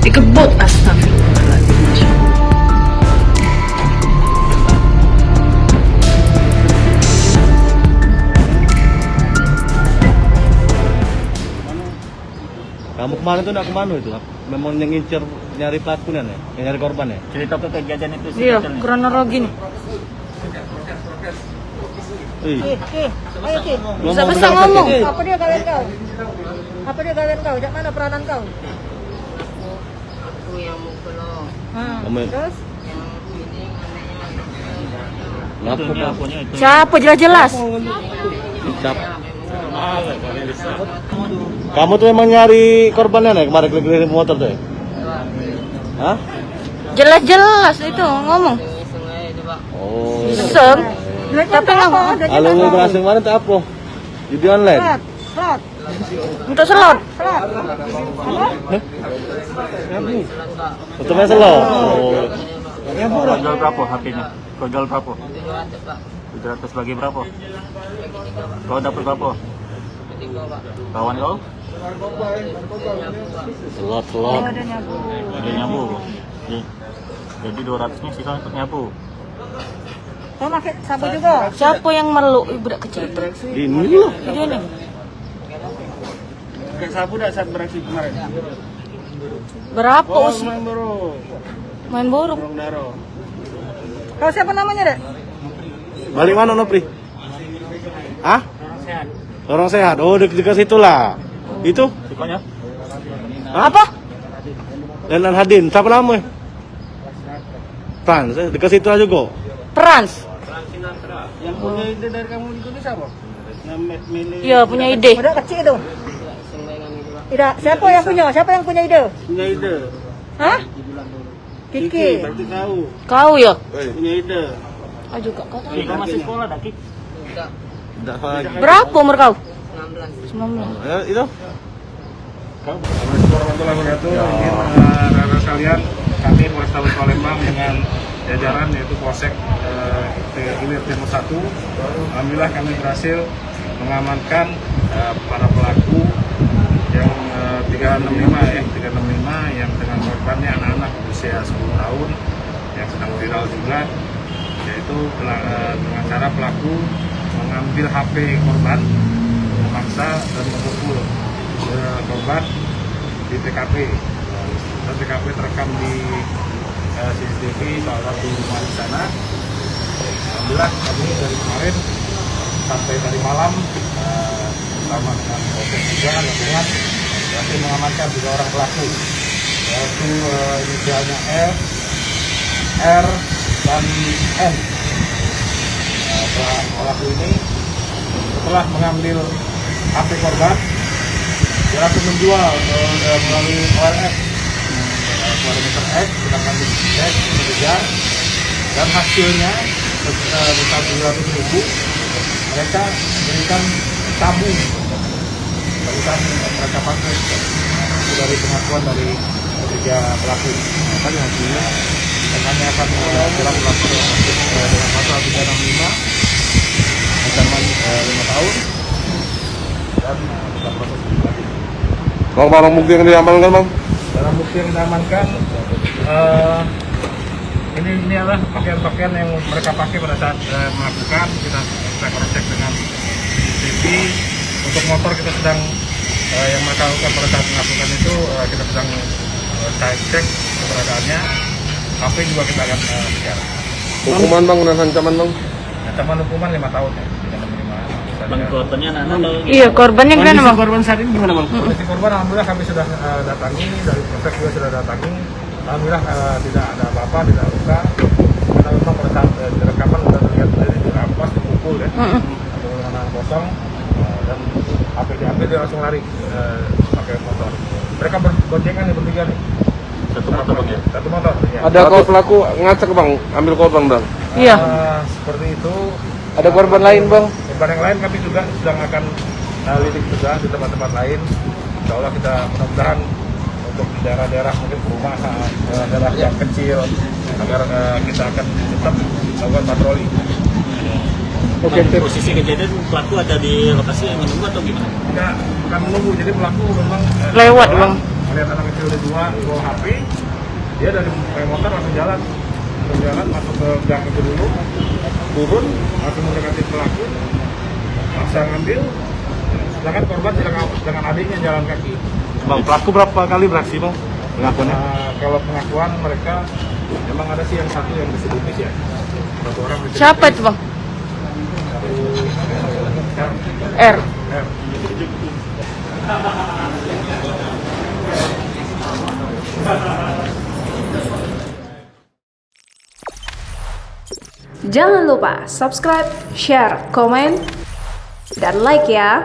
Dikebut, astagfirullahaladzim. Masya Allah. Kamu kemarin tuh nak kemana itu? Memang yang ngincer nyari pelakunya nih, yang nyari korban ya? Cerita ke kejadian itu sih. Iya, kronologi nih. Bisa ngomong. Apa dia kalian kau? Apa dia kalian kau? Jak mana peranan kau? Aku yang mukul lo. Terus? Ngaku Pelakunya itu. Siapa jelas-jelas? Cap. Kamu tuh emang nyari korbannya nih kemarin keliling motor tuh? Ya? Hah? Jelas-jelas itu ngomong. Sungai itu, Pak. Oh. Iseng. Tapi ngomong. Kalau lu berhasil kemarin tuh apa? Judi online? Slot. Untuk selot. Untuk main slot? Oh. Jual berapa HP-nya? Kau jual berapa? 700, Pak. 700 bagi berapa? Kau dapat berapa? Ketiga, Pak. Kawan kau? Slot. Ada nyabu. Jadi 200-nya sisa untuk nyabu. Kau pakai sabu juga? Siapa yang meluk budak kecil itu? Ini loh. Video ini. Kayak sabu dah saat beraksi kemarin. Berapa usia? Main baru, Main borong. Bang Daro. Kau siapa namanya, Dek? Balik mana Nopri? Hah? Orang sehat. Oh, dekat situ lah. Itu? Sukanya? Apa? Lenan Hadin. Siapa namanya? Frans. Dekat situ aja kok. Frans. Yang punya ide dari kamu itu ni siapa? Yang milih. Iya, punya ide. Budak kecil itu. Sungai kami itu, Pak. Tidak, siapa yang punya? Siapa yang punya ide? Punya ide. Hah? Kiki. Berarti kau Kau ya? punya ide. Ah juga kau tahu. Kau masih sekolah dah, Ki? Enggak. Tidak lagi. Berapa umur kau? 16. 19. Itu? Assalamualaikum warahmatullahi wabarakatuh. Ini rekan sekalian, kami Polrestabes Palembang dengan jajaran yaitu Polsek Ilir Timur 1. Alhamdulillah kami berhasil mengamankan para pelaku yang 365 yang dengan korbannya anak-anak berusia 10 tahun yang sedang viral juga, yaitu dengan cara pelaku mengambil HP korban, memaksa dan memukul korban di TKP. Dan TKP terekam di CCTV salah satu rumah di sana. Alhamdulillah kami dari kemarin sampai tadi malam bersama dengan Polsek juga gabungan berhasil mengamankan 3 orang pelaku, yaitu inisialnya F, R, dan N. Pelaku ini setelah mengambil HP korban, dia langsung menjual melalui OLX, kilometer X, sedangkan di cek, dikejar, dan hasilnya besar 700.000. Mereka berikan tabung, berikan mereka pakai dari pengakuan dari ketiga pelaku. Tadi hasilnya kami akan dalam melakukan dengan pasal 365 ancaman 5 tahun dan kita proses lagi. Bang, barang bukti yang diamankan, Bang? Barang bukti yang diamankan ini adalah pakaian-pakaian yang mereka pakai pada saat melakukan. Kita cross check dengan CCTV. Untuk motor kita sedang yang mereka lakukan pada saat melakukan itu kita sedang cek keberadaannya. HP juga kita akan sekarang. Hukuman, Bang, dan ancaman, Bang? Ancaman hukuman 5 tahun ya. Bang, korbannya anak-anak atau? Iya, korbannya gimana, Bang? Korban saat ini gimana, Bang? Kondisi korban alhamdulillah kami sudah datangi, dari Polsek juga sudah datangi. Alhamdulillah tidak ada apa-apa, tidak luka. Karena memang pada saat rekaman sudah terlihat dari dirampas, dipukul ya, atau dengan kosong, dan HP diambil dia langsung lari pakai motor. Mereka berboncengan nih bertiga nih. Satu motor bang ya? Satu motor. Ya. Ada kok pelaku ngacak bang, ambil korban bang. Iya. Seperti itu. Ada korban lain bang? Korban yang lain kami juga sedang akan lidik juga di tempat-tempat lain. Insya Allah kita mudah-mudahan untuk di daerah-daerah mungkin perumahan, daerah yang kecil, agar kita akan tetap melakukan patroli. Oke, posisi kejadian pelaku ada di lokasi yang menunggu atau gimana? Kita akan menunggu, jadi pelaku memang Lewat, Bang. melihat anak kecil ada dua bawa HP, dia dari pakai motor langsung jalan masuk ke gang itu dulu, turun langsung mendekati pelaku, paksa ngambil, sedangkan korban dengan adiknya jalan kaki. Bang, pelaku berapa kali beraksi bang? Pengakuannya? Kalau pengakuan mereka memang ada sih yang satu yang residivis ya, satu orang residivis. Siapa itu bang? R. Jangan lupa subscribe, share, komen, dan like ya.